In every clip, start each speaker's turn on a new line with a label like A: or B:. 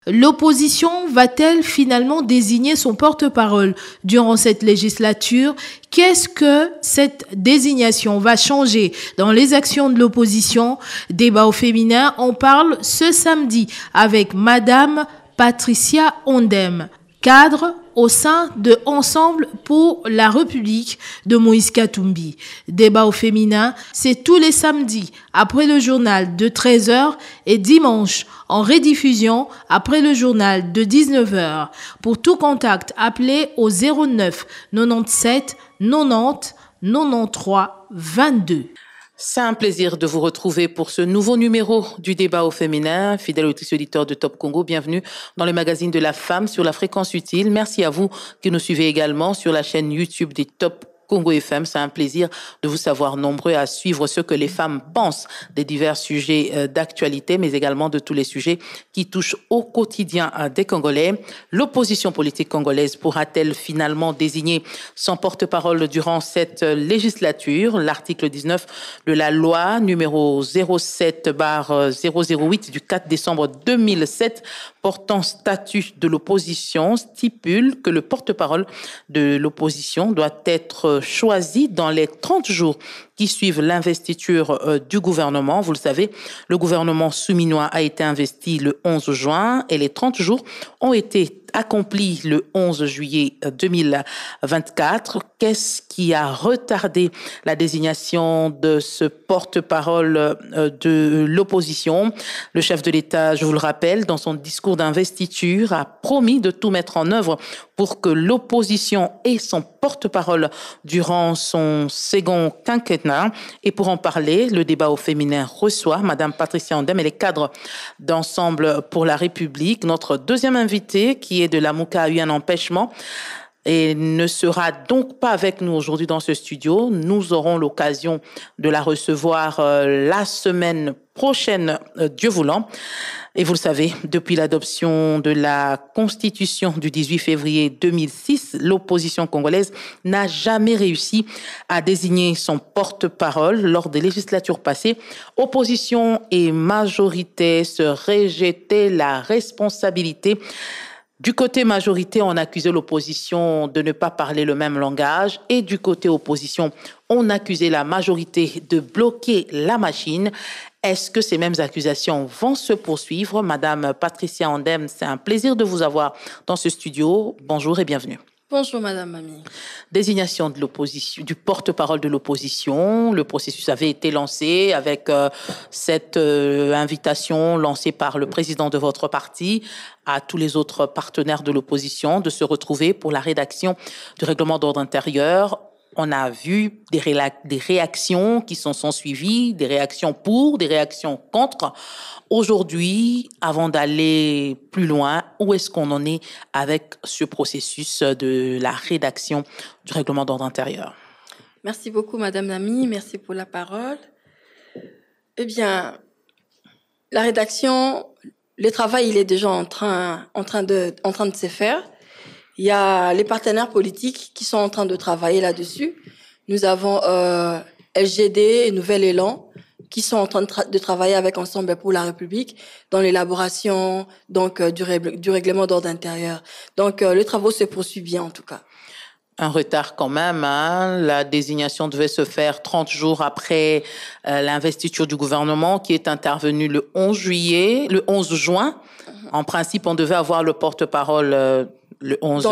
A: L'opposition va-t-elle finalement désigner son porte-parole durant cette législature? Qu'est-ce que cette désignation va changer dans les actions de l'opposition? Débat au féminin, on parle ce samedi avec Madame Patricia Ondem, cadre au sein de Ensemble pour la République de Moïse Katumbi. Débat au féminin, c'est tous les samedis après le journal de 13h et dimanche en rediffusion après le journal de 19h. Pour tout contact, appelez au 09 97 90 93 22.
B: C'est un plaisir de vous retrouver pour ce nouveau numéro du débat au féminin. Fidèles auditeurs de Top Congo, bienvenue dans le magazine de la femme sur la fréquence utile. Merci à vous qui nous suivez également sur la chaîne YouTube des Top Congo FM. C'est un plaisir de vous savoir nombreux à suivre ce que les femmes pensent des divers sujets d'actualité, mais également de tous les sujets qui touchent au quotidien des Congolais. L'opposition politique congolaise pourra-t-elle finalement désigner son porte-parole durant cette législature? L'article 19 de la loi numéro 07/008 du 4 décembre 2007 portant statut de l'opposition stipule que le porte-parole de l'opposition doit être choisi dans les 30 jours qui suivent l'investiture du gouvernement. Vous le savez, le gouvernement souminois a été investi le 11 juin et les 30 jours ont été accomplis le 11 juillet 2024. Qu'est-ce qui a retardé la désignation de ce porte-parole de l'opposition? Le chef de l'État, je vous le rappelle, dans son discours d'investiture, a promis de tout mettre en œuvre pour que l'opposition ait son porte-parole durant son second quinquennat. Et pour en parler, le débat au féminin reçoit Madame Patricia Ondem, elle est cadre d'Ensemble pour la République. Notre deuxième invitée, qui est de la Mouka, a eu un empêchement et ne sera donc pas avec nous aujourd'hui dans ce studio. Nous aurons l'occasion de la recevoir la semaine prochaine, Dieu voulant. Et vous le savez, depuis l'adoption de la Constitution du 18 février 2006, l'opposition congolaise n'a jamais réussi à désigner son porte-parole lors des législatures passées. Opposition et majorité se rejetaient la responsabilité. Du côté majorité, on accusait l'opposition de ne pas parler le même langage et du côté opposition, on accusait la majorité de bloquer la machine. Est-ce que ces mêmes accusations vont se poursuivre? Madame Patricia Ondem, c'est un plaisir de vous avoir dans ce studio. Bonjour et bienvenue.
C: Bonjour Madame Mamie.
B: Désignation de l'opposition, du porte-parole de l'opposition. Le processus avait été lancé avec cette invitation lancée par le président de votre parti à tous les autres partenaires de l'opposition de se retrouver pour la rédaction du règlement d'ordre intérieur. On a vu des réactions qui sont suivies, des réactions pour, des réactions contre. Aujourd'hui, avant d'aller plus loin, où est-ce qu'on en est avec ce processus de la rédaction du règlement d'ordre intérieur?
C: Merci beaucoup, Madame Nami. Merci pour la parole. Eh bien, la rédaction, le travail, il est déjà en train de se faire. Il y a les partenaires politiques qui sont en train de travailler là-dessus. Nous avons LGD et Nouvel Élan qui sont en train de travailler avec Ensemble pour la République dans l'élaboration du règlement d'ordre intérieur. Donc, le travail se poursuit bien en tout cas.
B: Un retard quand même, hein. La désignation devait se faire 30 jours après l'investiture du gouvernement qui est intervenue le 11 juin. En principe, on devait avoir le porte-parole le 11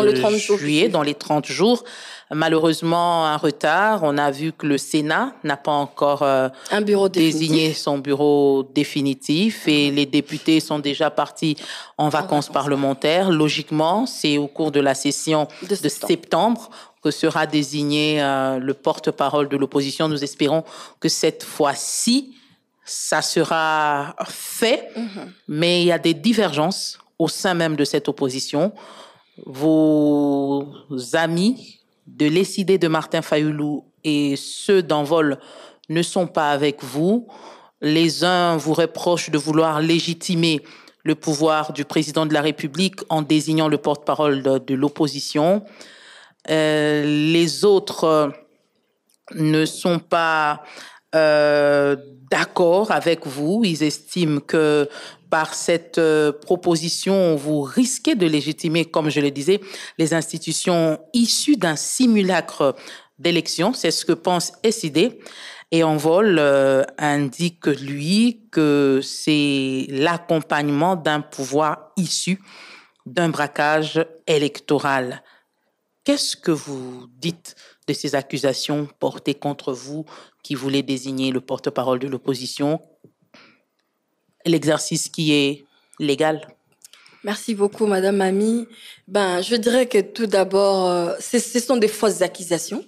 B: juillet, dans les 30 jours. Malheureusement, un retard. On a vu que le Sénat n'a pas encore désigné son bureau définitif et les députés sont déjà partis en vacances parlementaires. Logiquement, c'est au cours de la session de septembre que sera désigné le porte-parole de l'opposition. Nous espérons que cette fois-ci, ça sera fait, mais il y a des divergences au sein même de cette opposition. Vos amis de l'ECD de Martin Fayoulou et ceux d'Envol ne sont pas avec vous. Les uns vous reprochent de vouloir légitimer le pouvoir du président de la République en désignant le porte-parole de l'opposition. Les autres ne sont pas d'accord avec vous. Ils estiment que par cette proposition, vous risquez de légitimer, comme je le disais, les institutions issues d'un simulacre d'élection. C'est ce que pense SID. Et Envol indique, lui, que c'est l'accompagnement d'un pouvoir issu d'un braquage électoral. Qu'est-ce que vous dites de ces accusations portées contre vous qui voulez désigner le porte-parole de l'opposition, l'exercice qui est légal?
C: Merci beaucoup, Madame Mamie. Je dirais que tout d'abord, ce sont des fausses accusations.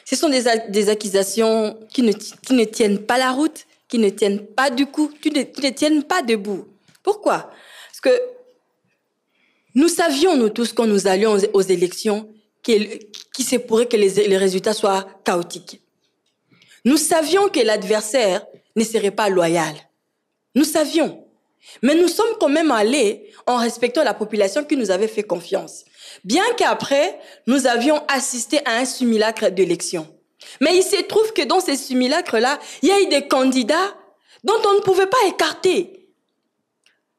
C: Ce sont des accusations qui ne tiennent pas la route, qui ne tiennent pas du coup, qui ne tiennent pas debout. Pourquoi? Parce que nous savions, nous tous, quand nous allions aux élections, qu'il se pourrait que les résultats soient chaotiques. Nous savions que l'adversaire ne serait pas loyal. Nous savions. Mais nous sommes quand même allés en respectant la population qui nous avait fait confiance. Bien qu'après, nous avions assisté à un simulacre d'élection. Mais il se trouve que dans ces simulacres-là, il y a eu des candidats dont on ne pouvait pas écarter.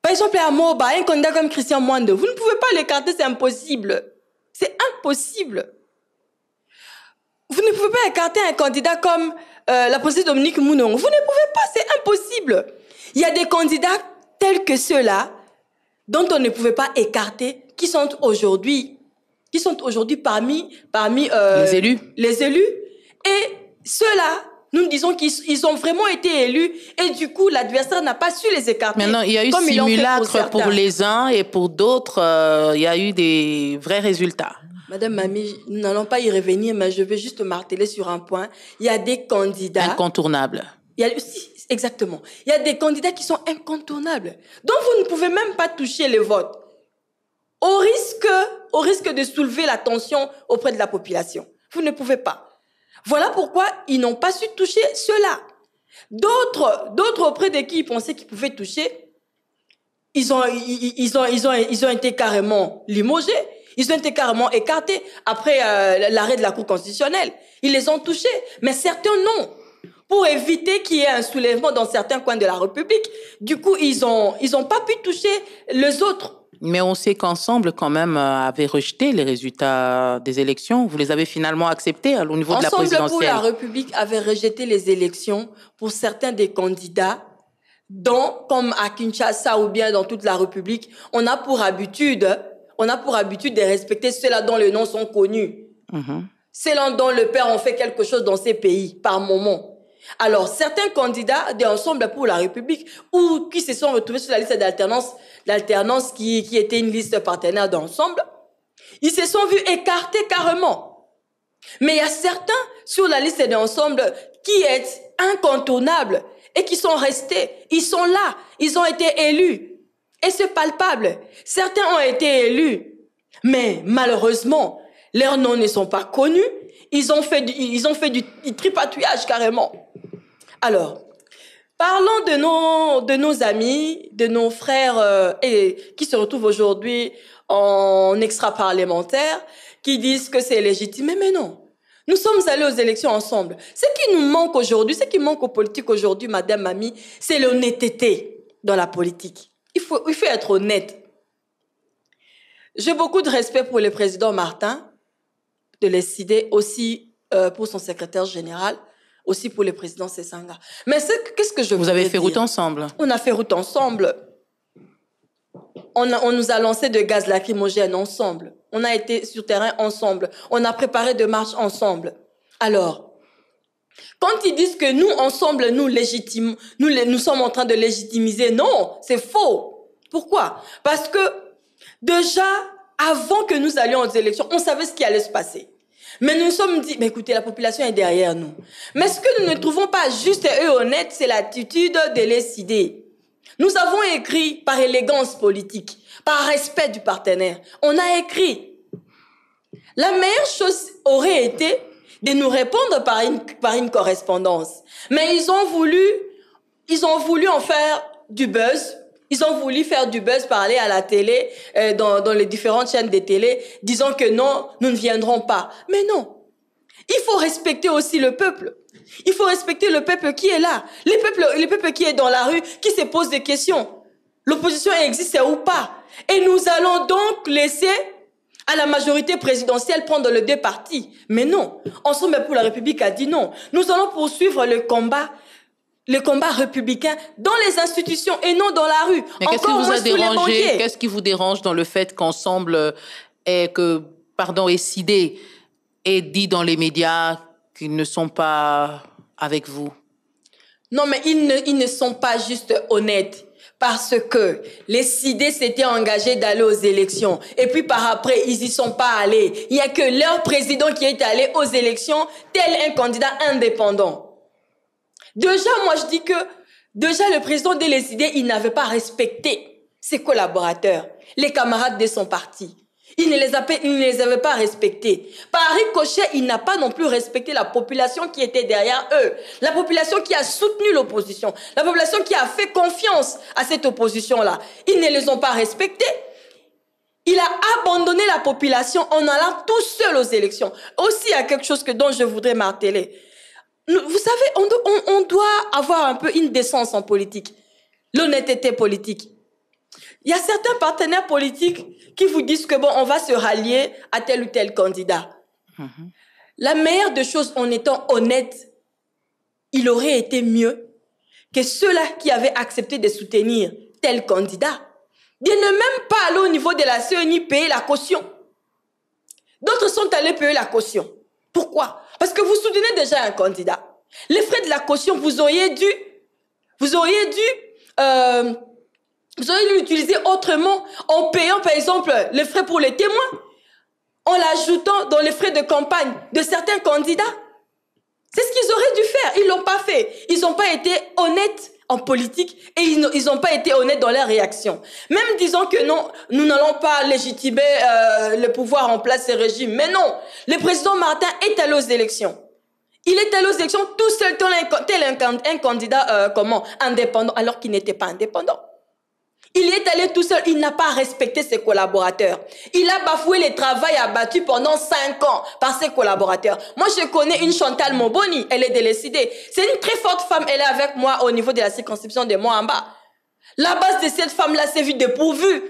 C: Par exemple, à Moba, un candidat comme Christian Mwande, vous ne pouvez pas l'écarter, c'est impossible. C'est impossible. Vous ne pouvez pas écarter un candidat comme la présidente Dominique Mounon. Vous ne pouvez pas, c'est impossible. Il y a des candidats tels que ceux-là, dont on ne pouvait pas écarter, qui sont aujourd'hui parmi
B: les élus.
C: Les élus. Et ceux-là, nous disons qu'ils ont vraiment été élus et du coup, l'adversaire n'a pas su les écarter.
B: Maintenant, il y a eu simulacre pour les uns et pour d'autres, il y a eu des vrais résultats.
C: Madame Mamie, nous n'allons pas y revenir, mais je vais juste marteler sur un point. Il y a des candidats...
B: incontournables.
C: Exactement. Il y a des candidats qui sont incontournables, dont vous ne pouvez même pas toucher les votes, au risque de soulever la tension auprès de la population. Vous ne pouvez pas. Voilà pourquoi ils n'ont pas su toucher ceux-là. D'autres auprès de qui ils pensaient qu'ils pouvaient toucher, ils ont été carrément limogés, ils ont été carrément écartés après l'arrêt de la Cour constitutionnelle. Ils les ont touchés, mais certains non. Pour éviter qu'il y ait un soulèvement dans certains coins de la République, du coup, ils ont pas pu toucher les autres.
B: Mais on sait qu'Ensemble, quand même, avait rejeté les résultats des élections. Vous les avez finalement acceptés au niveau de la présidentielle.
C: Ensemble pour la République avait rejeté les élections pour certains des candidats, dont, comme à Kinshasa ou bien dans toute la République, on a pour habitude de respecter ceux-là dont les noms sont connus. Ceux-là dont le père ont fait quelque chose dans ces pays, par moment. Alors, certains candidats d'Ensemble pour la République ou qui se sont retrouvés sur la liste d'alternance qui était une liste partenaire d'Ensemble, ils se sont vus écartés carrément. Mais il y a certains sur la liste d'Ensemble qui est incontournables et qui sont restés. Ils sont là. Ils ont été élus. Et c'est palpable. Certains ont été élus. Mais malheureusement, leurs noms ne sont pas connus. Ils ont fait du tripatouillage carrément. Alors, parlons de nos amis, de nos frères qui se retrouvent aujourd'hui en extra-parlementaire, qui disent que c'est légitime. Mais non, nous sommes allés aux élections ensemble. Ce qui nous manque aujourd'hui, ce qui manque aux politiques aujourd'hui, Madame Mamie, c'est l'honnêteté dans la politique. Il faut être honnête. J'ai beaucoup de respect pour le président Martin, de l'SID, aussi pour son secrétaire général, aussi pour le président Sessanga. Mais qu'est-ce que je veux dire?
B: Vous avez fait route ensemble?
C: On a fait route ensemble. On nous a lancé de gaz lacrymogène ensemble. On a été sur terrain ensemble. On a préparé des marches ensemble. Alors, quand ils disent que nous, ensemble, nous sommes en train de légitimiser, non, c'est faux. Pourquoi? Parce que déjà, avant que nous allions aux élections, on savait ce qui allait se passer. Mais nous nous sommes dit, mais écoutez, la population est derrière nous. Mais ce que nous ne trouvons pas juste et honnête, c'est l'attitude de l'SID. Nous avons écrit par élégance politique, par respect du partenaire. On a écrit. La meilleure chose aurait été de nous répondre par une correspondance. Mais ils ont voulu en faire du buzz. Ils ont voulu faire du buzz, parler à la télé, dans les différentes chaînes de télé, disant que non, nous ne viendrons pas. Mais non. Il faut respecter aussi le peuple. Il faut respecter le peuple qui est là. Le peuple qui est dans la rue, qui se pose des questions. l'opposition existe ou pas. Et nous allons donc laisser à la majorité présidentielle prendre les deux partis. Mais non, Ensemble pour la République a dit non. Nous allons poursuivre le combat républicain dans les institutions et non dans la rue.
B: Mais qu'est-ce qui vous a dérangé? Qu'est-ce qui vous dérange dans le fait qu'Ensemble ait cédé et dit dans les médias qu'ils ne sont pas avec vous?
C: Non, mais ils ne sont pas juste honnêtes. Parce que les CID s'étaient engagés d'aller aux élections. Et puis par après, ils y sont pas allés. Il n'y a que leur président qui est allé aux élections, tel un candidat indépendant. Déjà, moi je dis que le président de l'ECID, il n'avait pas respecté ses collaborateurs, les camarades de son parti. Il ne les avait pas respectés. Par ricochet, il n'a pas non plus respecté la population qui était derrière eux. La population qui a soutenu l'opposition. La population qui a fait confiance à cette opposition-là. Ils ne les ont pas respectés. Il a abandonné la population en allant tout seul aux élections. Aussi, il y a quelque chose dont je voudrais marteler. Vous savez, on doit avoir un peu une décence en politique. L'honnêteté politique. Il y a certains partenaires politiques qui vous disent que bon, on va se rallier à tel ou tel candidat. La meilleure des choses, en étant honnête, il aurait été mieux que ceux-là qui avaient accepté de soutenir tel candidat, de ne même pas aller au niveau de la CENI payer la caution. D'autres sont allés payer la caution. Pourquoi? Parce que vous soutenez déjà un candidat. Les frais de la caution, vous auriez dû l'utiliser autrement en payant, par exemple, les frais pour les témoins, en l'ajoutant dans les frais de campagne de certains candidats. C'est ce qu'ils auraient dû faire. Ils l'ont pas fait. Ils n'ont pas été honnêtes en politique et ils n'ont pas été honnêtes dans leurs réactions. Même disant que non, nous n'allons pas légitimer le pouvoir en place, ce régime. Mais non, le président Martin est allé aux élections. Il est allé aux élections tout seul, tel un candidat indépendant, alors qu'il n'était pas indépendant. Il est allé tout seul, il n'a pas respecté ses collaborateurs. Il a bafoué le travail abattu pendant 5 ans par ses collaborateurs. Moi, je connais une Chantal Moboni, elle est de l'ECID. C'est une très forte femme, elle est avec moi au niveau de la circonscription de Moamba. La base de cette femme-là s'est vue dépourvue.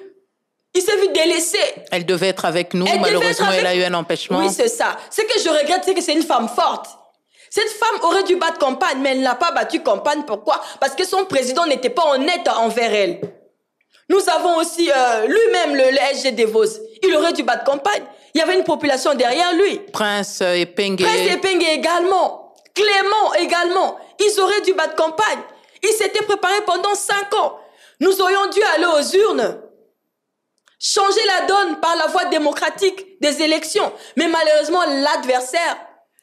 C: Il s'est vu délaissé.
B: Elle devait être avec nous, malheureusement, elle a eu un empêchement.
C: Oui, c'est ça. Ce que je regrette, c'est que c'est une femme forte. Cette femme aurait dû battre campagne, mais elle n'a pas battu campagne. Pourquoi? Parce que son président n'était pas honnête envers elle. Nous avons aussi lui-même le SG Devos. Il aurait dû battre campagne. Il y avait une population derrière lui.
B: Prince Epengue
C: également. Clément également. Ils auraient dû battre campagne. Ils s'étaient préparés pendant 5 ans. Nous aurions dû aller aux urnes. Changer la donne par la voie démocratique des élections. Mais malheureusement, l'adversaire...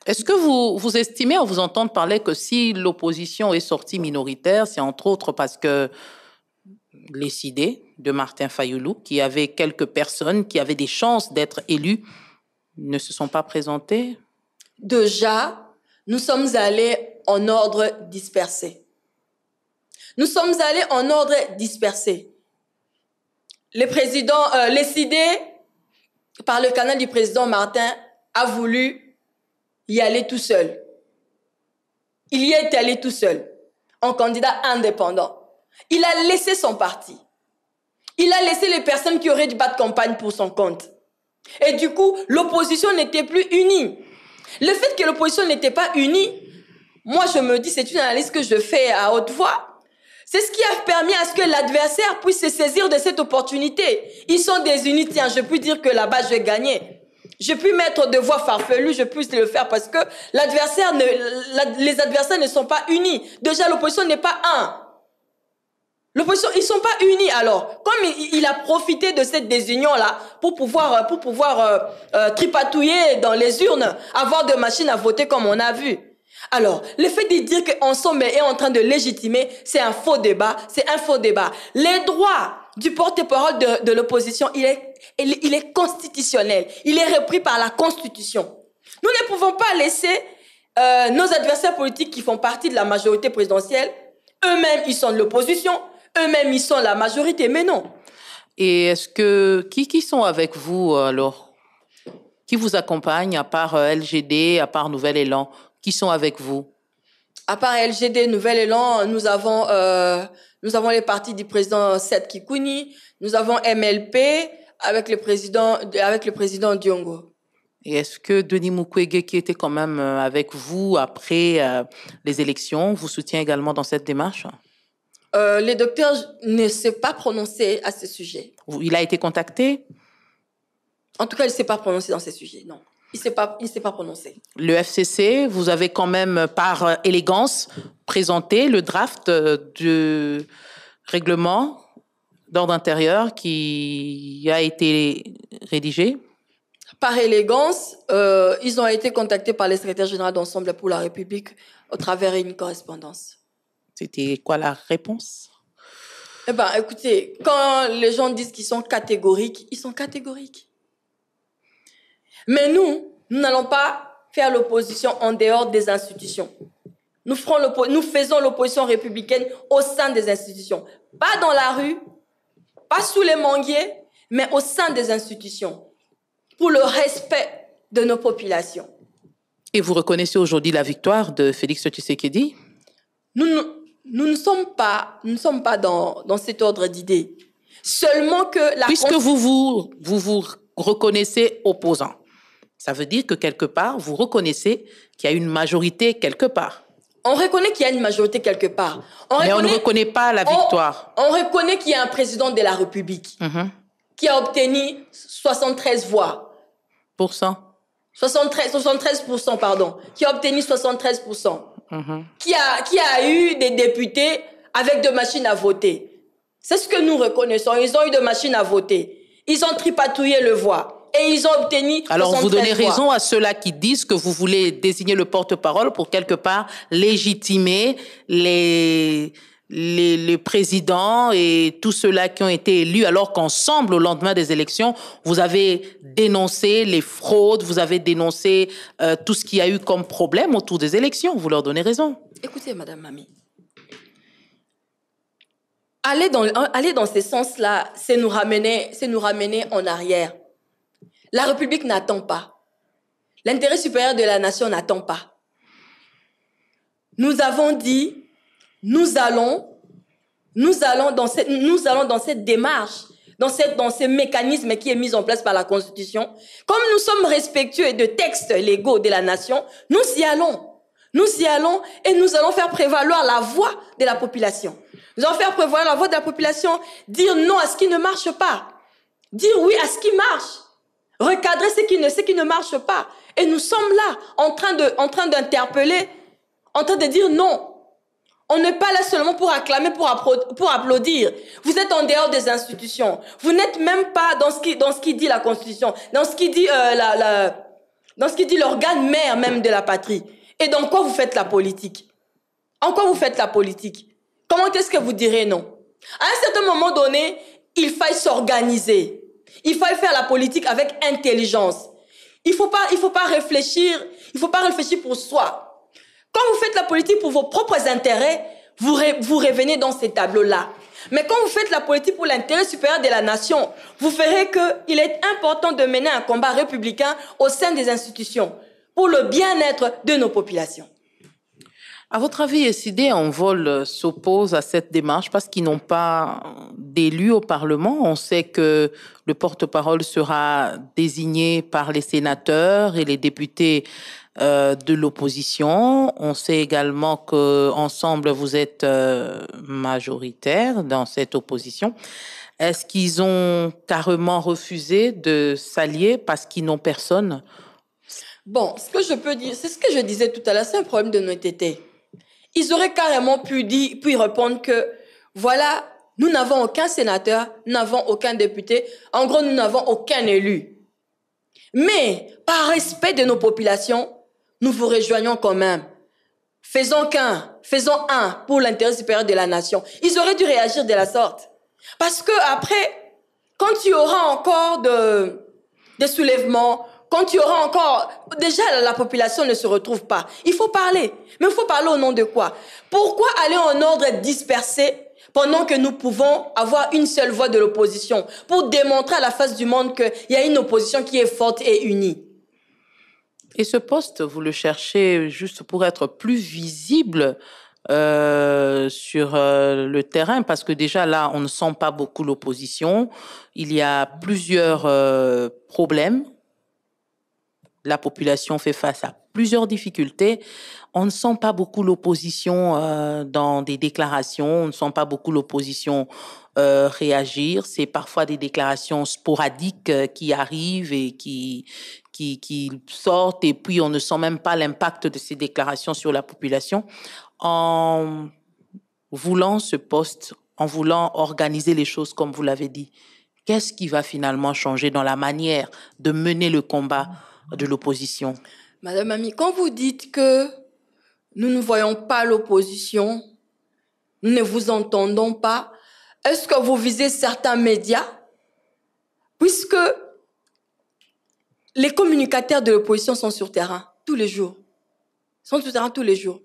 B: Est-ce que vous estimez, à vous entendre parler, que si l'opposition est sortie minoritaire, c'est entre autres parce que l'ECID de Martin Fayulu, qui avait quelques personnes qui avaient des chances d'être élues, ne se sont pas présentées?
C: Déjà, nous sommes allés en ordre dispersé. Nous sommes allés en ordre dispersé. L'ECID, par le canal du président Martin, a voulu y aller tout seul. Il y est allé tout seul, en candidat indépendant. Il a laissé son parti. Il a laissé les personnes qui auraient dû battre campagne pour son compte. Et du coup, l'opposition n'était plus unie. Le fait que l'opposition n'était pas unie, moi je me dis, c'est une analyse que je fais à haute voix. C'est ce qui a permis à ce que l'adversaire puisse se saisir de cette opportunité. Ils sont désunis, tiens, je peux dire que là-bas je vais gagner. Je puis mettre de voix farfelues, je puis le faire parce que les adversaires ne sont pas unis. Déjà, l'opposition n'est pas un. L'opposition, ils sont pas unis alors. Comme il a profité de cette désunion-là pour pouvoir tripatouiller dans les urnes, avoir de machines à voter comme on a vu. Alors, le fait de dire qu'Ensemble est en train de légitimer, c'est un faux débat, c'est un faux débat. Les droits du porte-parole de l'opposition, il est constitutionnel. Il est repris par la Constitution. Nous ne pouvons pas laisser nos adversaires politiques qui font partie de la majorité présidentielle, eux-mêmes, ils sont de l'opposition, eux-mêmes, ils sont la majorité, mais non.
B: Et est-ce que... Qui sont avec vous, alors? Qui vous accompagne, à part LGD, à part Nouvel Élan? Qui sont avec vous?
C: À part LGD, Nouvel Élan, nous avons les partis du président Seth Kikouni, nous avons MLP avec le président Diongo.
B: Et est-ce que Denis Mukwege, qui était quand même avec vous après les élections, vous soutient également dans cette démarche?
C: Le docteur ne s'est pas prononcé à ce sujet.
B: Il a été contacté?
C: En tout cas, il ne s'est pas prononcé dans ces sujets, non. Il ne s'est pas prononcé.
B: Le FCC, vous avez quand même, par élégance, présenté le draft du règlement d'ordre intérieur qui a été rédigé.
C: Par élégance, ils ont été contactés par le secrétaire général d'Ensemble pour la République au travers d'une correspondance.
B: C'était quoi la réponse?
C: Eh bien, écoutez, quand les gens disent qu'ils sont catégoriques, ils sont catégoriques. Mais nous n'allons pas faire l'opposition en dehors des institutions. Nous faisons l'opposition républicaine au sein des institutions. Pas dans la rue, pas sous les manguiers, mais au sein des institutions. Pour le respect de nos populations.
B: Et vous reconnaissez aujourd'hui la victoire de Félix Tshisekedi?
C: Nous ne sommes pas dans cet ordre d'idées. Seulement que la...
B: Puisque vous reconnaissez opposant, ça veut dire que quelque part, vous reconnaissez qu'il y a une majorité quelque part.
C: On reconnaît qu'il y a une majorité quelque part.
B: Mais on ne reconnaît pas la victoire.
C: On reconnaît qu'il y a un président de la République qui a obtenu 73 voix. 73%, pardon. Qui a obtenu 73%. Qui a eu des députés avec des machines à voter. C'est ce que nous reconnaissons. Ils ont eu des machines à voter. Ils ont tripatouillé le voix. Et ils ont obtenu 73
B: Alors, vous donnez
C: voix.
B: raison à ceux-là qui disent que vous voulez désigner le porte-parole pour quelque part légitimer les présidents et tous ceux-là qui ont été élus, alors qu'ensemble, au lendemain des élections, vous avez dénoncé les fraudes, vous avez dénoncé tout ce qu'il y a eu comme problème autour des élections. Vous leur donnez raison.
C: Écoutez, Madame Mami, aller dans ce sens-là, c'est nous ramener en arrière. La République n'attend pas. L'intérêt supérieur de la nation n'attend pas. Nous avons dit, nous allons dans cette démarche, dans ce mécanisme qui est mis en place par la Constitution. Comme nous sommes respectueux de textes légaux de la nation, nous y allons. Nous y allons et nous allons faire prévaloir la voix de la population. Nous allons faire prévaloir la voix de la population, dire non à ce qui ne marche pas, dire oui à ce qui marche. Recadrer ce qui ne marche pas. Et nous sommes là, en train d'interpeller, en train de dire non. On n'est pas là seulement pour acclamer, pour applaudir. Vous êtes en dehors des institutions. Vous n'êtes même pas dans ce qui dit la Constitution, dans ce qui dit l'organe mère même de la patrie. Et dans quoi vous faites la politique? En quoi vous faites la politique? Comment est-ce que vous direz non? À un certain moment donné, il faille s'organiser. Il faut faire la politique avec intelligence. Il faut pas réfléchir pour soi. Quand vous faites la politique pour vos propres intérêts, vous revenez dans ces tableaux-là. Mais quand vous faites la politique pour l'intérêt supérieur de la nation, vous verrez qu'il est important de mener un combat républicain au sein des institutions pour le bien-être de nos populations.
B: À votre avis, SID en vol s'oppose à cette démarche parce qu'ils n'ont pas d'élus au Parlement. On sait que le porte-parole sera désigné par les sénateurs et les députés de l'opposition. On sait également qu'ensemble, vous êtes majoritaire dans cette opposition. Est-ce qu'ils ont carrément refusé de s'allier parce qu'ils n'ont personne?
C: Bon, ce que je peux dire, c'est ce que je disais tout à l'heure, c'est un problème de honnêteté. Ils auraient carrément pu répondre que, voilà, nous n'avons aucun sénateur, nous n'avons aucun député, en gros, nous n'avons aucun élu. Mais, par respect de nos populations, nous vous rejoignons quand même. Faisons un pour l'intérêt supérieur de la nation. Ils auraient dû réagir de la sorte. Parce que après, quand il y aura encore des soulèvements, quand il y aura encore... Déjà, la population ne se retrouve pas. Il faut parler. Mais il faut parler au nom de quoi? Pourquoi aller en ordre dispersé pendant que nous pouvons avoir une seule voix de l'opposition pour démontrer à la face du monde qu'il y a une opposition qui est forte et unie?
B: Et ce poste, vous le cherchez juste pour être plus visible sur le terrain, parce que déjà là, on ne sent pas beaucoup l'opposition. Il y a plusieurs problèmes. La population fait face à plusieurs difficultés. On ne sent pas beaucoup l'opposition dans des déclarations. On ne sent pas beaucoup l'opposition réagir. C'est parfois des déclarations sporadiques qui arrivent et qui sortent, et puis on ne sent même pas l'impact de ces déclarations sur la population. En voulant ce poste, en voulant organiser les choses comme vous l'avez dit, qu'est-ce qui va finalement changer dans la manière de mener le combat de l'opposition?
C: Madame Ami, quand vous dites que nous ne voyons pas l'opposition, nous ne vous entendons pas, est-ce que vous visez certains médias? Puisque les communicateurs de l'opposition sont sur terrain tous les jours. Ils sont sur terrain tous les jours.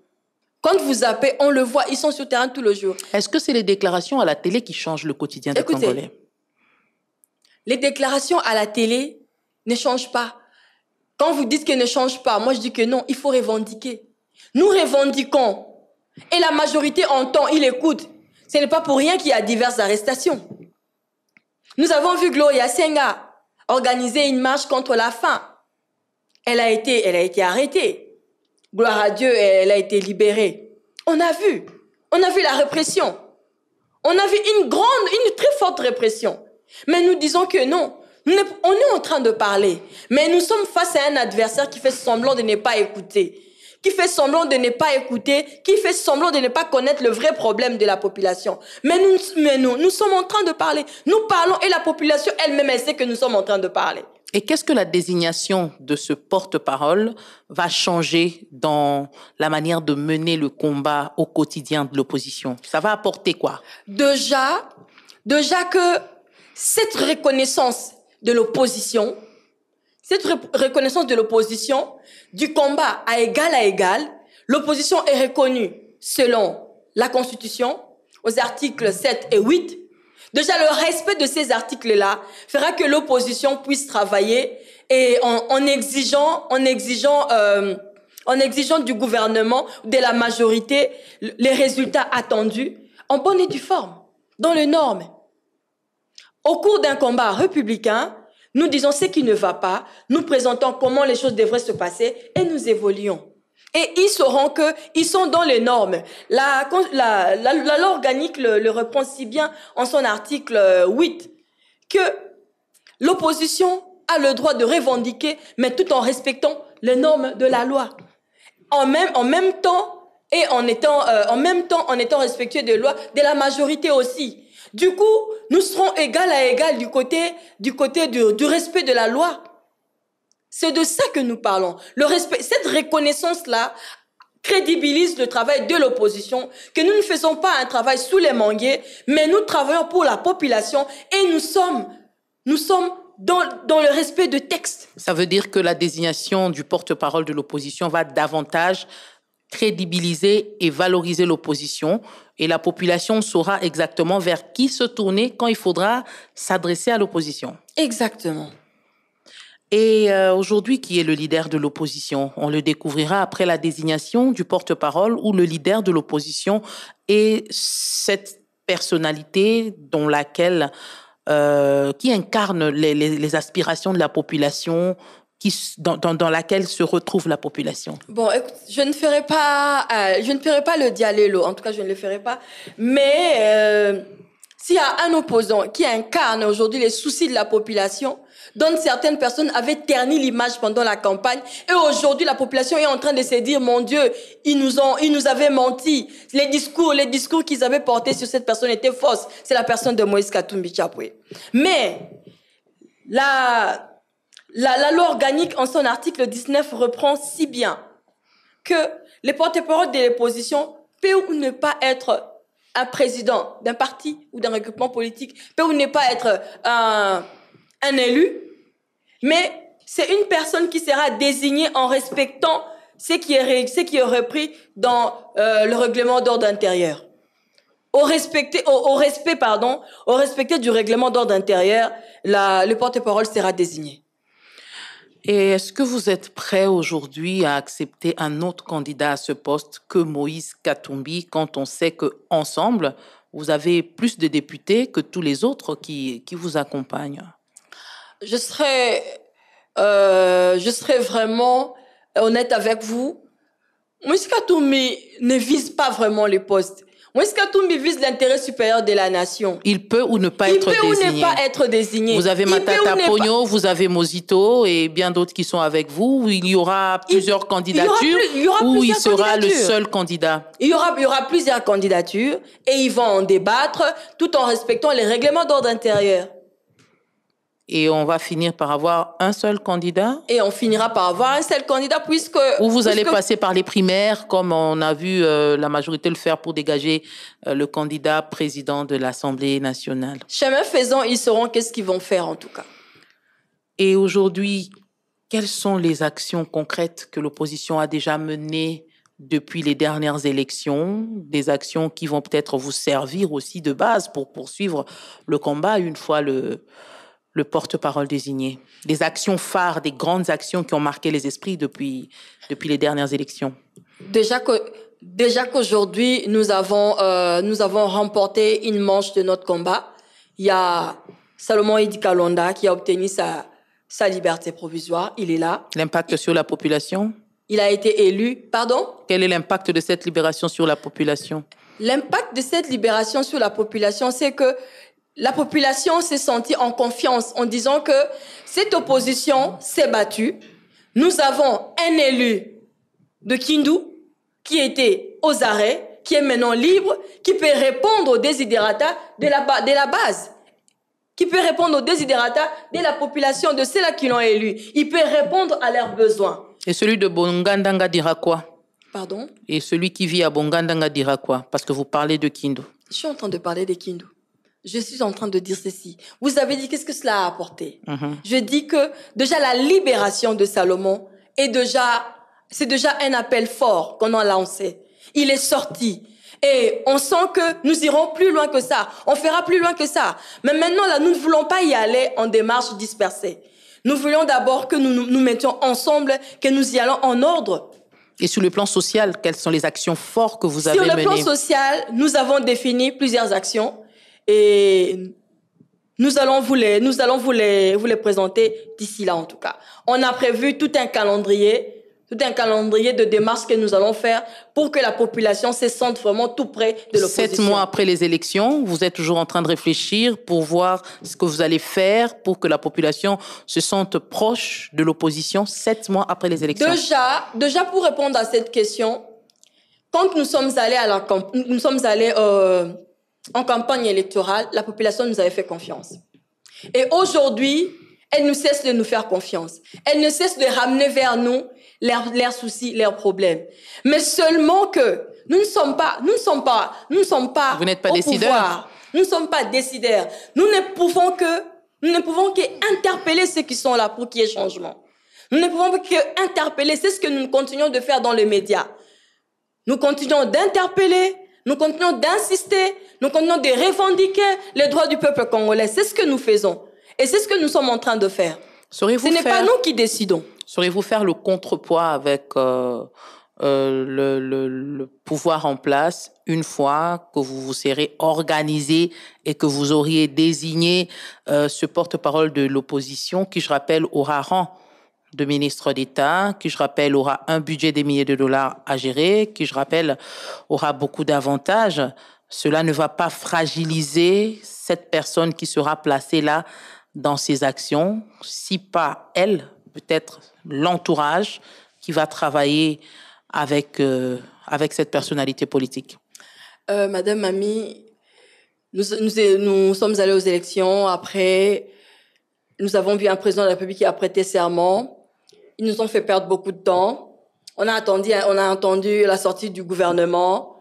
C: Quand vous appelez, on le voit, ils sont sur terrain tous les jours.
B: Est-ce que c'est les déclarations à la télé qui changent le quotidien des Congolais?
C: Les déclarations à la télé ne changent pas. Quand vous dites qu'elles ne changent pas, moi je dis que non, il faut revendiquer. Nous revendiquons. Et la majorité entend, il écoute. Ce n'est pas pour rien qu'il y a diverses arrestations. Nous avons vu Gloria Senga organiser une marche contre la faim. Elle a été arrêtée. Gloire à Dieu, elle a été libérée. On a vu la répression. On a vu une très forte répression. Mais nous disons que non. On est en train de parler. Mais nous sommes face à un adversaire qui fait semblant de ne pas écouter. Qui fait semblant de ne pas écouter, qui fait semblant de ne pas connaître le vrai problème de la population. Mais nous sommes en train de parler. Nous parlons et la population elle-même, elle sait que nous sommes en train de parler.
B: Et qu'est-ce que la désignation de ce porte-parole va changer dans la manière de mener le combat au quotidien de l'opposition? Ça va apporter quoi?
C: Déjà que cette reconnaissance de l'opposition, du combat à égal, l'opposition est reconnue selon la Constitution, aux articles 7 et 8. Déjà, le respect de ces articles-là fera que l'opposition puisse travailler et en exigeant du gouvernement, de la majorité, les résultats attendus en bonne et due forme, dans les normes. Au cours d'un combat républicain, nous disons ce qui ne va pas, nous présentons comment les choses devraient se passer et nous évoluons. Et ils sauront qu'ils sont dans les normes. La loi organique le reprend si bien en son article 8 que l'opposition a le droit de revendiquer, mais tout en respectant les normes de la loi. En même temps en étant respectueux des lois de la majorité aussi. Du coup, nous serons égal à égal du côté du respect de la loi. C'est de ça que nous parlons. Le respect, cette reconnaissance-là crédibilise le travail de l'opposition, que nous ne faisons pas un travail sous les manguiers, mais nous travaillons pour la population et nous sommes dans le respect de textes.
B: Ça veut dire que la désignation du porte-parole de l'opposition va davantage crédibiliser et valoriser l'opposition, et la population saura exactement vers qui se tourner quand il faudra s'adresser à l'opposition.
C: Exactement.
B: Et aujourd'hui, qui est le leader de l'opposition? On le découvrira après la désignation du porte-parole, où le leader de l'opposition est cette personnalité qui incarne les aspirations de la population, dans laquelle se retrouve la population.
C: Bon, écoute, je ne ferai pas le dialélo, en tout cas je ne le ferai pas, mais s'il y a un opposant qui incarne aujourd'hui les soucis de la population, dont certaines personnes avaient terni l'image pendant la campagne, et aujourd'hui la population est en train de se dire, mon Dieu, ils nous avaient menti, les discours qu'ils avaient portés sur cette personne étaient fausses. C'est la personne de Moïse Katumbi Chapwe. Mais la loi organique, en son article 19, reprend si bien que les porte-parole de l'opposition peut ou ne pas être un président d'un parti ou d'un regroupement politique, peut ou ne pas être un élu, mais c'est une personne qui sera désignée en respectant ce qui est repris dans le règlement d'ordre intérieur. Au respect du règlement d'ordre intérieur, le porte-parole sera désigné.
B: Et est-ce que vous êtes prêt aujourd'hui à accepter un autre candidat à ce poste que Moïse Katumbi, quand on sait qu'ensemble, vous avez plus de députés que tous les autres qui vous accompagnent?
C: Je serai vraiment honnête avec vous. Moïse Katumbi ne vise pas vraiment les postes. Moïse Katumbi vise l'intérêt supérieur de la nation.
B: Il peut ou ne pas être désigné.
C: Il peut ou ne pas être désigné.
B: Vous avez Matata Pogno, vous avez Mosito et bien d'autres qui sont avec vous. Il y aura plusieurs candidatures ou il sera le seul candidat?
C: Il y aura plusieurs candidatures et ils vont en débattre tout en respectant les règlements d'ordre intérieur.
B: Et on va finir par avoir un seul candidat?
C: Et on finira par avoir un seul candidat
B: Ou vous allez passer par les primaires, comme on a vu la majorité le faire pour dégager le candidat président de l'Assemblée nationale.
C: Chemin faisant, ils sauront qu'est-ce qu'ils vont faire en tout cas.
B: Et aujourd'hui, quelles sont les actions concrètes que l'opposition a déjà menées depuis les dernières élections? Des actions qui vont peut-être vous servir aussi de base pour poursuivre le combat une fois le porte-parole désigné. Des actions phares, des grandes actions qui ont marqué les esprits depuis les dernières élections.
C: Déjà qu'aujourd'hui, nous avons remporté une manche de notre combat. Il y a Salomon Idi Kalonda qui a obtenu sa liberté provisoire. Il est là.
B: L'impact sur la population?
C: Il a été élu. Pardon?
B: Quel est l'impact de cette libération sur la population?
C: L'impact de cette libération sur la population, c'est que la population s'est sentie en confiance en disant que cette opposition s'est battue. Nous avons un élu de Kindu qui était aux arrêts, qui est maintenant libre, qui peut répondre aux desiderata de la base, qui peut répondre aux desiderata de la population, de ceux-là qui l'ont élu. Il peut répondre à leurs besoins.
B: Et celui de Bongandanga dira quoi?
C: Pardon?
B: Et celui qui vit à Bongandanga dira quoi? Parce que vous parlez de Kindu.
C: Je suis en train de parler de Kindu. Je suis en train de dire ceci. Vous avez dit qu'est-ce que cela a apporté? Je dis que déjà la libération de Salomon c'est déjà un appel fort qu'on a lancé. Il est sorti. Et on sent que nous irons plus loin que ça. On fera plus loin que ça. Mais maintenant, là, nous ne voulons pas y aller en démarche dispersée. Nous voulons d'abord que nous mettions ensemble, que nous y allons en ordre.
B: Et sur le plan social, quelles sont les actions fortes que vous avez menées?
C: Sur le plan social, nous avons défini plusieurs actions. Et nous allons vous les présenter d'ici là, en tout cas. On a prévu tout un calendrier de démarches que nous allons faire pour que la population se sente vraiment tout près de l'opposition.
B: 7 mois après les élections, vous êtes toujours en train de réfléchir pour voir ce que vous allez faire pour que la population se sente proche de l'opposition 7 mois après les élections?
C: Déjà pour répondre à cette question, quand nous sommes allés en campagne électorale, la population nous avait fait confiance. Et aujourd'hui, elle ne cesse de nous faire confiance. Elle ne cesse de ramener vers nous leurs soucis, leurs problèmes. Mais seulement que nous ne sommes pas
B: Vous n'êtes pas
C: au
B: décideur.
C: pouvoir. Nous ne sommes pas décideurs. Nous ne pouvons qu'interpeller ceux qui sont là pour qu'il y ait changement. Nous ne pouvons qu'interpeller. C'est ce que nous continuons de faire dans les médias. Nous continuons d'interpeller. Nous continuons d'insister, nous continuons de revendiquer les droits du peuple congolais. C'est ce que nous faisons. Et c'est ce que nous sommes en train de faire. Ce n'est pas nous qui décidons.
B: Saurez-vous faire le contrepoids avec le pouvoir en place une fois que vous vous serez organisé et que vous auriez désigné ce porte-parole de l'opposition qui, je rappelle, aura rang de ministre d'État, qui, je rappelle, aura un budget des milliers de dollars à gérer, qui, je rappelle, aura beaucoup d'avantages. Cela ne va pas fragiliser cette personne qui sera placée là dans ses actions, si pas elle, peut-être l'entourage qui va travailler avec cette personnalité politique.
C: Madame Mami, nous sommes allés aux élections. Après, nous avons vu un président de la République qui a prêté serment. Ils nous ont fait perdre beaucoup de temps. On a attendu la sortie du gouvernement.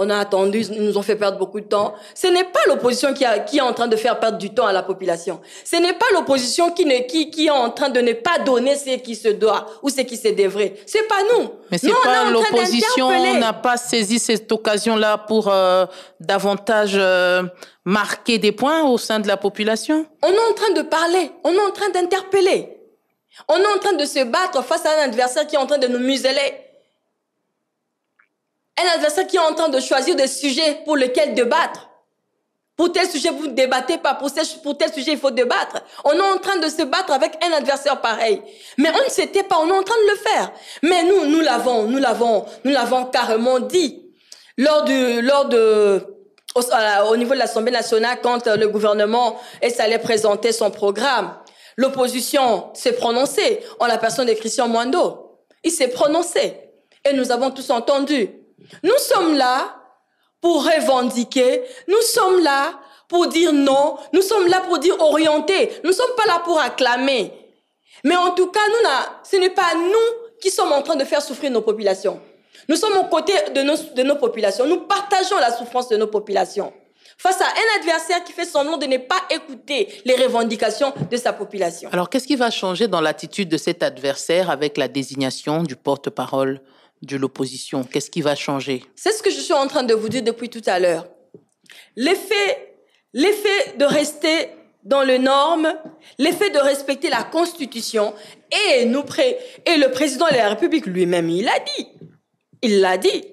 C: Ils nous ont fait perdre beaucoup de temps. Ce n'est pas l'opposition qui est en train de faire perdre du temps à la population. Ce n'est pas l'opposition qui est en train de ne pas donner ce qui se doit ou ce qui se devrait. C'est pas nous.
B: Mais c'est pas l'opposition n'a pas saisi cette occasion-là pour davantage marquer des points au sein de la population?
C: On est en train de parler. On est en train d'interpeller. On est en train de se battre face à un adversaire qui est en train de nous museler. Un adversaire qui est en train de choisir des sujets pour lesquels débattre. Pour tel sujet, vous ne débattez pas. Pour tel sujet, il faut débattre. On est en train de se battre avec un adversaire pareil. Mais on ne s'était pas, on est en train de le faire. Mais nous l'avons carrément dit. Au niveau de l'Assemblée nationale, quand le gouvernement allait présenter son programme, l'opposition s'est prononcée en la personne de Christian Mwando. Il s'est prononcé. Et nous avons tous entendu. Nous sommes là pour revendiquer, nous sommes là pour dire non, nous sommes là pour dire orienter, nous ne sommes pas là pour acclamer. Mais en tout cas, ce n'est pas nous qui sommes en train de faire souffrir nos populations. Nous sommes aux côtés de nos populations, nous partageons la souffrance de nos populations. Face à un adversaire qui fait semblant de ne pas écouter les revendications de sa population.
B: Alors, qu'est-ce qui va changer dans l'attitude de cet adversaire avec la désignation du porte-parole de l'opposition? Qu'est-ce qui va changer?
C: C'est ce que je suis en train de vous dire depuis tout à l'heure. L'effet de rester dans les normes, l'effet de respecter la Constitution et le président de la République lui-même, il l'a dit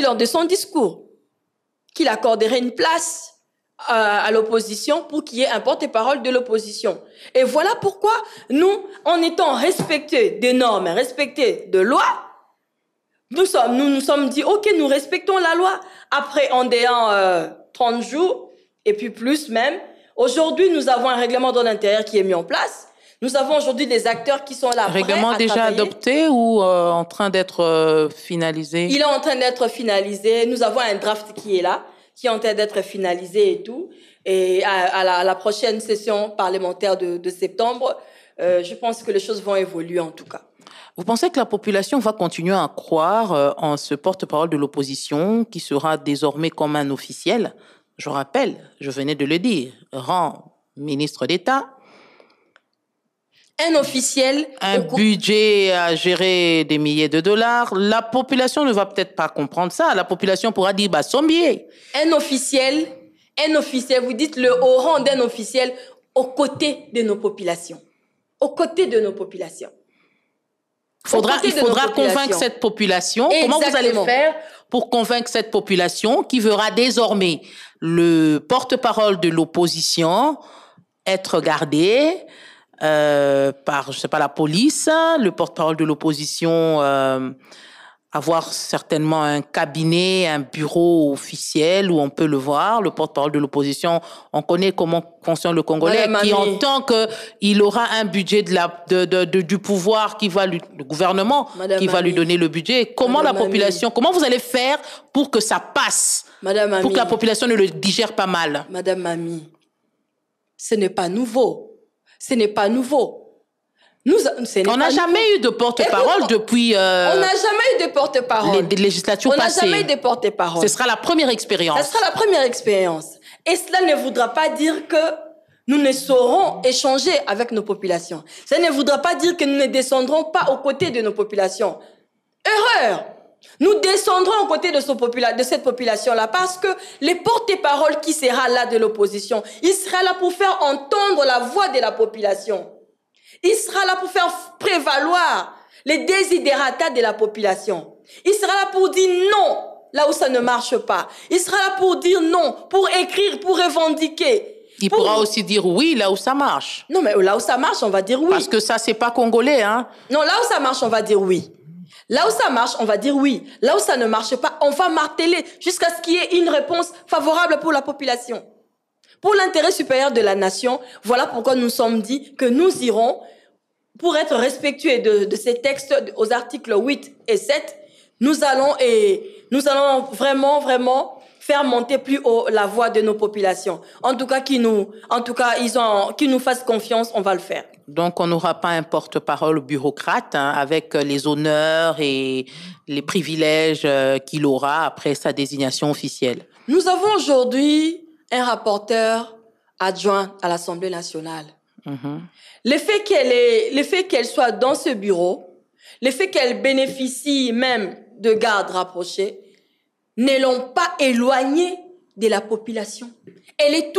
C: lors de son discours qu'il accorderait une place à l'opposition pour qu'il y ait un porte-parole de l'opposition. Et voilà pourquoi nous, en étant respectés des normes, respectés de lois, nous nous sommes dit, ok, nous respectons la loi. Après, en ayant 30 jours, et puis plus même, aujourd'hui, nous avons un règlement d'ordre intérieur qui est mis en place. Nous avons aujourd'hui des acteurs qui sont là.
B: Règlement déjà
C: travailler.
B: Adopté ou en train d'être finalisé?
C: Il est en train d'être finalisé. Nous avons un draft qui est là, qui est en train d'être finalisé et tout. Et à la prochaine session parlementaire de septembre, je pense que les choses vont évoluer en tout cas.
B: Vous pensez que la population va continuer à croire en ce porte-parole de l'opposition qui sera désormais comme un officiel? Je rappelle, je venais de le dire, rang ministre d'État.
C: Un officiel.
B: Un budget à gérer des milliers de dollars. La population ne va peut-être pas comprendre ça. La population pourra dire, bah, son billet.
C: Un officiel, vous dites le haut rang d'un officiel aux côtés de nos populations. Aux côtés de nos populations.
B: Il faudra convaincre cette population.
C: Exactement.
B: Comment vous allez faire pour convaincre cette population qui verra désormais le porte-parole de l'opposition être gardé par, je sais pas, la police, le porte-parole de l'opposition avoir certainement un cabinet, un bureau officiel où on peut le voir. Le porte-parole de l'opposition, on connaît comment fonctionne le Congolais, qui entend qu'il aura un budget du pouvoir qui va le gouvernement qui va lui donner le budget. Comment la population, comment vous allez faire pour que ça passe, pour que la population ne le digère pas mal?
C: Madame Mami, ce n'est pas nouveau. Ce n'est pas nouveau.
B: On n'a jamais eu de porte-parole depuis...
C: on n'a jamais eu de porte-parole.
B: Les législatures passées.
C: On n'a jamais eu de porte-parole.
B: Ce sera la première expérience.
C: Ce sera la première expérience. Et cela ne voudra pas dire que nous ne saurons échanger avec nos populations. Ça ne voudra pas dire que nous ne descendrons pas aux côtés de nos populations. Erreur! Nous descendrons aux côtés de cette population-là parce que les porte-paroles qui sera là de l'opposition, il sera là pour faire entendre la voix de la population. Il sera là pour faire prévaloir les desiderata de la population. Il sera là pour dire non là où ça ne marche pas. Il sera là pour dire non, pour écrire, pour revendiquer.
B: Il pourra aussi dire oui là où ça marche.
C: Non, mais là où ça marche, on va dire oui.
B: Parce que ça, c'est pas congolais, hein.
C: Non, là où ça marche, on va dire oui. Là où ça marche, on va dire oui. Là où ça ne marche pas, on va marteler jusqu'à ce qu'il y ait une réponse favorable pour la population. Pour l'intérêt supérieur de la nation, voilà pourquoi nous sommes dit que nous irons, pour être respectueux de ces textes aux articles 8 et 7, nous allons vraiment faire monter plus haut la voix de nos populations. En tout cas, qu'ils nous fassent confiance, on va le faire.
B: Donc, on n'aura pas un porte-parole bureaucrate avec les honneurs et les privilèges qu'il aura après sa désignation officielle.
C: Nous avons aujourd'hui un rapporteur adjoint à l'Assemblée nationale. Mm-hmm. Le fait qu'elle soit dans ce bureau, le fait qu'elle bénéficie même de gardes rapprochés, ne l'ont pas éloignée de la population. Elle est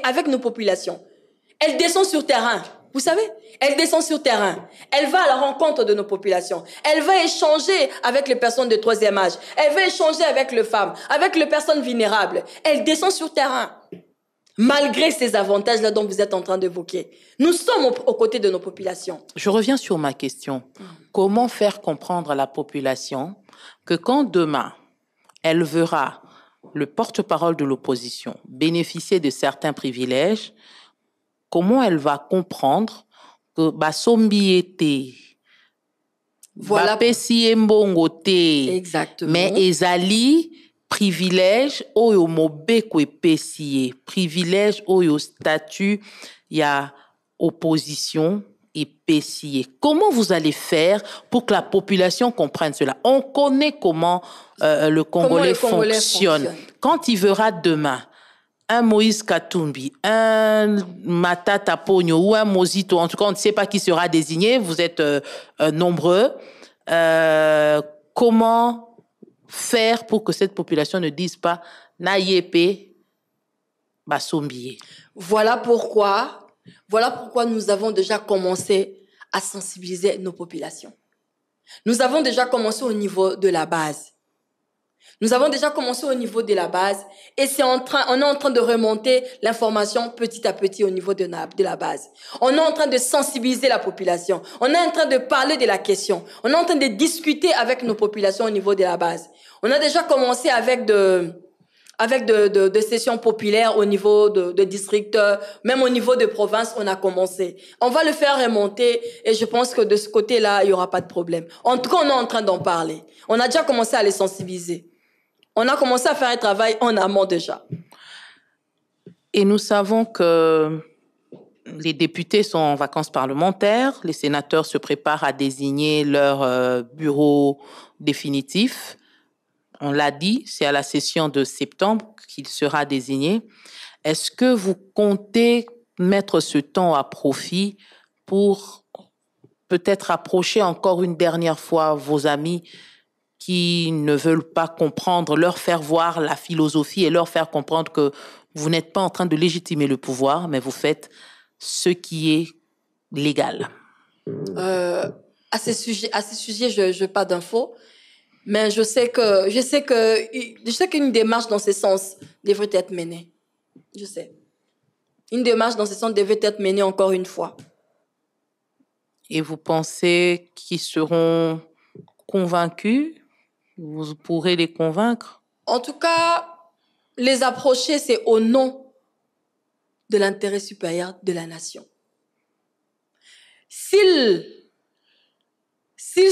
C: avec nos populations. Elle descend sur terrain. Vous savez, elle descend sur terrain. Elle va à la rencontre de nos populations. Elle va échanger avec les personnes de troisième âge. Elle va échanger avec les femmes, avec les personnes vulnérables. Elle descend sur terrain. Malgré ces avantages-là dont vous êtes en train d'évoquer, nous sommes aux côtés de nos populations.
B: Je reviens sur ma question. Comment faire comprendre à la population que quand demain, elle verra le porte-parole de l'opposition bénéficier de certains privilèges, comment elle va comprendre que Basombi était,
C: Voilà.
B: Exactement. Mais ezali privilège oyo mobeko epesiye, privilège oyo statut ya opposition epesiye. Comment vous allez faire pour que la population comprenne cela? On connaît comment le Congolais fonctionne. Quand il verra demain un Moïse Katumbi, un Matata Ponyo ou un Mozito, en tout cas on ne sait pas qui sera désigné, vous êtes nombreux, comment faire pour que cette population ne dise pas « Nayepe Basombiye ».
C: Voilà pourquoi nous avons déjà commencé à sensibiliser nos populations. Nous avons déjà commencé au niveau de la base. Et on est en train de remonter l'information petit à petit au niveau de la base. On est en train de sensibiliser la population. On est en train de parler de la question. On est en train de discuter avec nos populations au niveau de la base. On a déjà commencé avec de sessions populaires au niveau de districts, même au niveau de provinces, on a commencé. On va le faire remonter et je pense que de ce côté-là, il n'y aura pas de problème. En tout cas, on est en train d'en parler. On a déjà commencé à les sensibiliser. On a commencé à faire un travail en amont déjà.
B: Et nous savons que les députés sont en vacances parlementaires, les sénateurs se préparent à désigner leur bureau définitif. On l'a dit, c'est à la session de septembre qu'il sera désigné. Est-ce que vous comptez mettre ce temps à profit pour peut-être approcher encore une dernière fois vos amis qui ne veulent pas comprendre, leur faire voir la philosophie et leur faire comprendre que vous n'êtes pas en train de légitimer le pouvoir, mais vous faites ce qui est légal?
C: À ce sujet, je n'ai pas d'infos, mais je sais qu'une démarche dans ce sens devrait être menée. Je sais. Une démarche dans ce sens devrait être menée encore une fois.
B: Et vous pensez qu'ils seront convaincus? Vous pourrez les convaincre?
C: En tout cas, les approcher, c'est au nom de l'intérêt supérieur de la nation. S'ils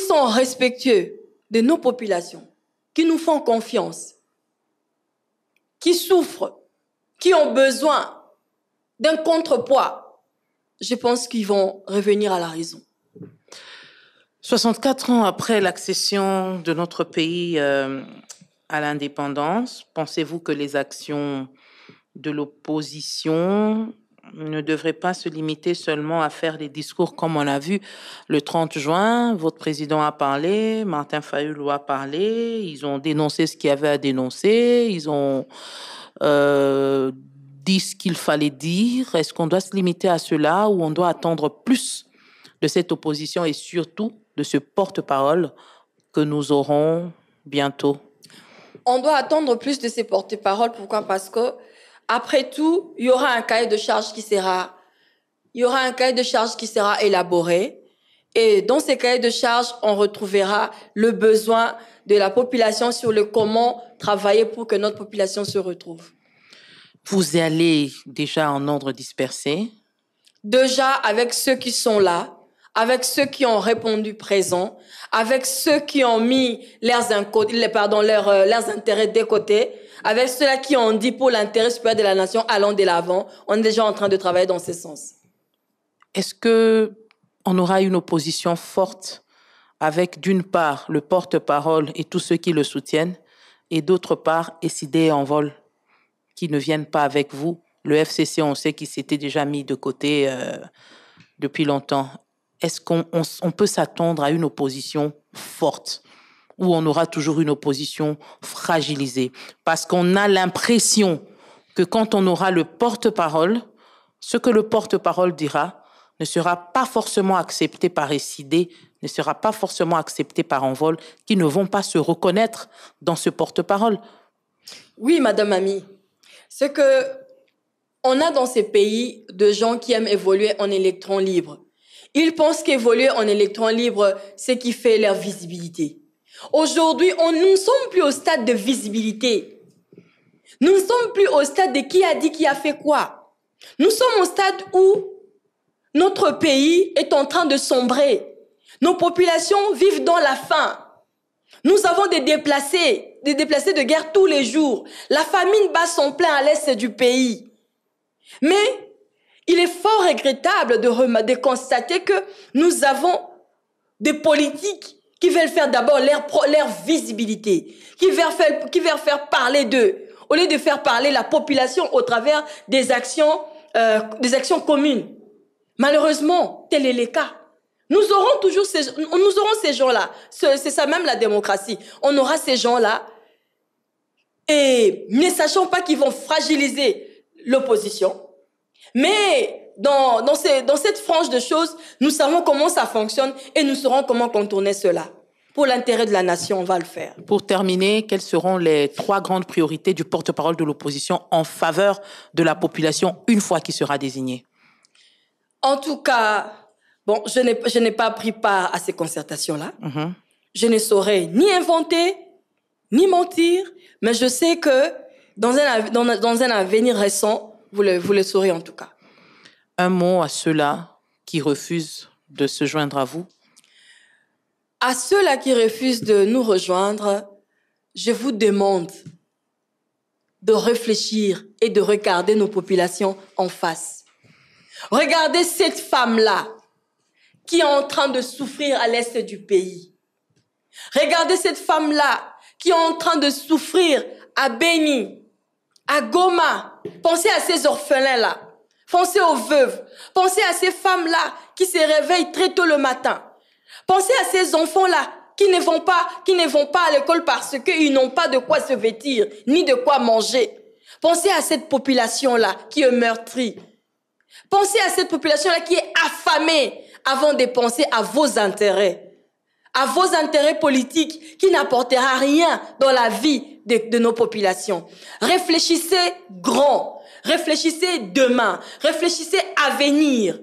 C: sont respectueux de nos populations, qui nous font confiance, qui souffrent, qui ont besoin d'un contrepoids, je pense qu'ils vont revenir à la raison.
B: 64 ans après l'accession de notre pays à l'indépendance, pensez-vous que les actions de l'opposition ne devraient pas se limiter seulement à faire des discours comme on a vu le 30 juin, votre président a parlé, Martin Fayulu a parlé, ils ont dénoncé ce qu'il y avait à dénoncer, ils ont dit ce qu'il fallait dire. Est-ce qu'on doit se limiter à cela ou on doit attendre plus de cette opposition et surtout de ce porte-parole que nous aurons bientôt?
C: On doit attendre plus de ces porte-paroles. Pourquoi? Parce que, après tout, il y aura un cahier de charge qui sera élaboré. Et dans ces cahiers de charge, on retrouvera le besoin de la population sur le comment travailler pour que notre population se retrouve.
B: Vous allez déjà en ordre dispersé?
C: Déjà avec ceux qui sont là, avec ceux qui ont répondu présent, avec ceux qui ont mis leurs intérêts de côté, avec ceux-là qui ont dit pour l'intérêt supérieur de la nation, allons de l'avant. On est déjà en train de travailler dans ce sens.
B: Est-ce que on aura une opposition forte avec, d'une part, le porte-parole et tous ceux qui le soutiennent, et d'autre part, Essidé en vol, qui ne viennent pas avec vous? Le FCC, on sait qu'il s'était déjà mis de côté depuis longtemps. Est-ce qu'on peut s'attendre à une opposition forte ou on aura toujours une opposition fragilisée? Parce qu'on a l'impression que quand on aura le porte-parole, ce que le porte-parole dira ne sera pas forcément accepté par SID, ne sera pas forcément accepté par Envol, qui ne vont pas se reconnaître dans ce porte-parole.
C: Oui, Madame Ami. Ce que on a dans ces pays de gens qui aiment évoluer en électrons libres. Ils pensent qu'évoluer en électrons libres, c'est qui fait leur visibilité. Aujourd'hui, nous ne sommes plus au stade de visibilité. Nous ne sommes plus au stade de qui a dit qui a fait quoi. Nous sommes au stade où notre pays est en train de sombrer. Nos populations vivent dans la faim. Nous avons des déplacés de guerre tous les jours. La famine bat son plein à l'est du pays. Mais il est fort regrettable de constater que nous avons des politiques qui veulent faire d'abord leur visibilité, qui veulent faire parler d'eux, au lieu de faire parler la population au travers des actions communes. Malheureusement, tel est le cas. Nous aurons toujours ces gens-là. C'est ça même la démocratie. On aura ces gens-là et ne sachons pas qu'ils vont fragiliser l'opposition. Mais dans cette frange de choses, nous savons comment ça fonctionne et nous saurons comment contourner cela. Pour l'intérêt de la nation, on va le faire.
B: Pour terminer, quelles seront les 3 grandes priorités du porte-parole de l'opposition en faveur de la population une fois qu'il sera désigné?
C: En tout cas, bon, je n'ai pas pris part à ces concertations-là. Je ne saurais ni inventer, ni mentir, mais je sais que dans un avenir récent, vous le saurez en tout cas.
B: Un mot à ceux-là qui refusent de se joindre à vous?
C: À ceux-là qui refusent de nous rejoindre, je vous demande de réfléchir et de regarder nos populations en face. Regardez cette femme-là qui est en train de souffrir à l'est du pays. Regardez cette femme-là qui est en train de souffrir à Beni, à Goma. Pensez à ces orphelins-là. Pensez aux veuves. Pensez à ces femmes-là qui se réveillent très tôt le matin. Pensez à ces enfants-là qui ne vont pas à l'école parce qu'ils n'ont pas de quoi se vêtir, ni de quoi manger. Pensez à cette population-là qui est meurtrie. Pensez à cette population-là qui est affamée avant de penser à vos intérêts politiques qui n'apportera rien dans la vie de nos populations. Réfléchissez grand, réfléchissez demain, réfléchissez à venir.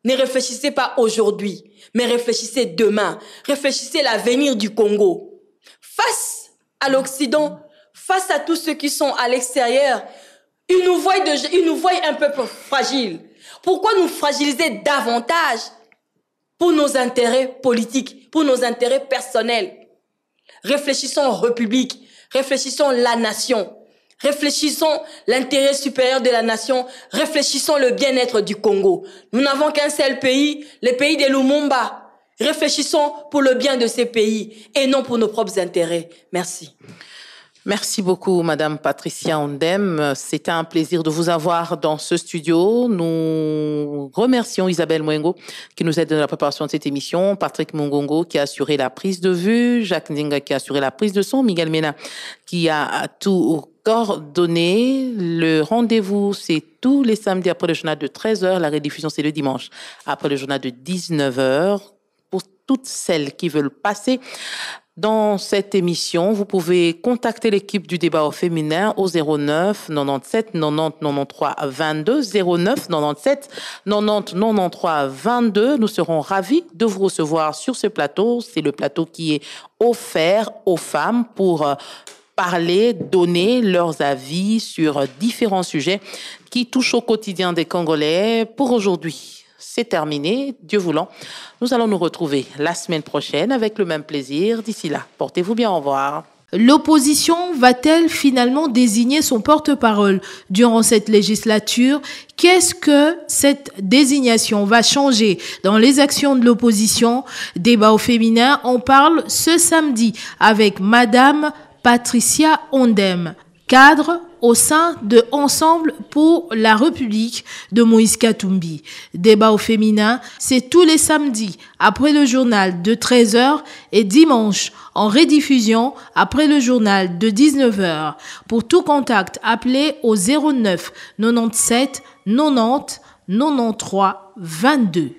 C: Ne réfléchissez pas aujourd'hui, mais réfléchissez demain. Réfléchissez l'avenir du Congo. Face à l'Occident, face à tous ceux qui sont à l'extérieur, ils nous voient un peu fragiles. Pourquoi nous fragiliser davantage pour nos intérêts politiques, pour nos intérêts personnels? Réfléchissons en République, réfléchissons la nation, réfléchissons l'intérêt supérieur de la nation, réfléchissons le bien-être du Congo. Nous n'avons qu'un seul pays, le pays de Lumumba. Réfléchissons pour le bien de ces pays et non pour nos propres intérêts. Merci.
B: Merci beaucoup, Madame Patricia Ondem. C'était un plaisir de vous avoir dans ce studio. Nous remercions Isabelle Mwengo qui nous aide dans la préparation de cette émission, Patrick Mungongo qui a assuré la prise de vue, Jacques Nzinga qui a assuré la prise de son, Miguel Mena qui a tout coordonné. Le rendez-vous, c'est tous les samedis après le journal de 13h. La rediffusion, c'est le dimanche après le journal de 19h. Pour toutes celles qui veulent passer dans cette émission, vous pouvez contacter l'équipe du débat au féminin au 09 97 90 93 22 09 97 90 93 22. Nous serons ravis de vous recevoir sur ce plateau. C'est le plateau qui est offert aux femmes pour parler, donner leurs avis sur différents sujets qui touchent au quotidien des Congolais. Pour aujourd'hui, c'est terminé, Dieu voulant. Nous allons nous retrouver la semaine prochaine avec le même plaisir. D'ici là, portez-vous bien, au revoir.
A: L'opposition va-t-elle finalement désigner son porte-parole durant cette législature? Qu'est-ce que cette désignation va changer dans les actions de l'opposition? Débat au féminin, on parle ce samedi avec Madame Patricia Ondem, cadre au sein de Ensemble pour la République de Moïse Katumbi. Débat au féminin, c'est tous les samedis après le journal de 13h et dimanche en rediffusion après le journal de 19h. Pour tout contact, appelez au 09 97 90 93 22.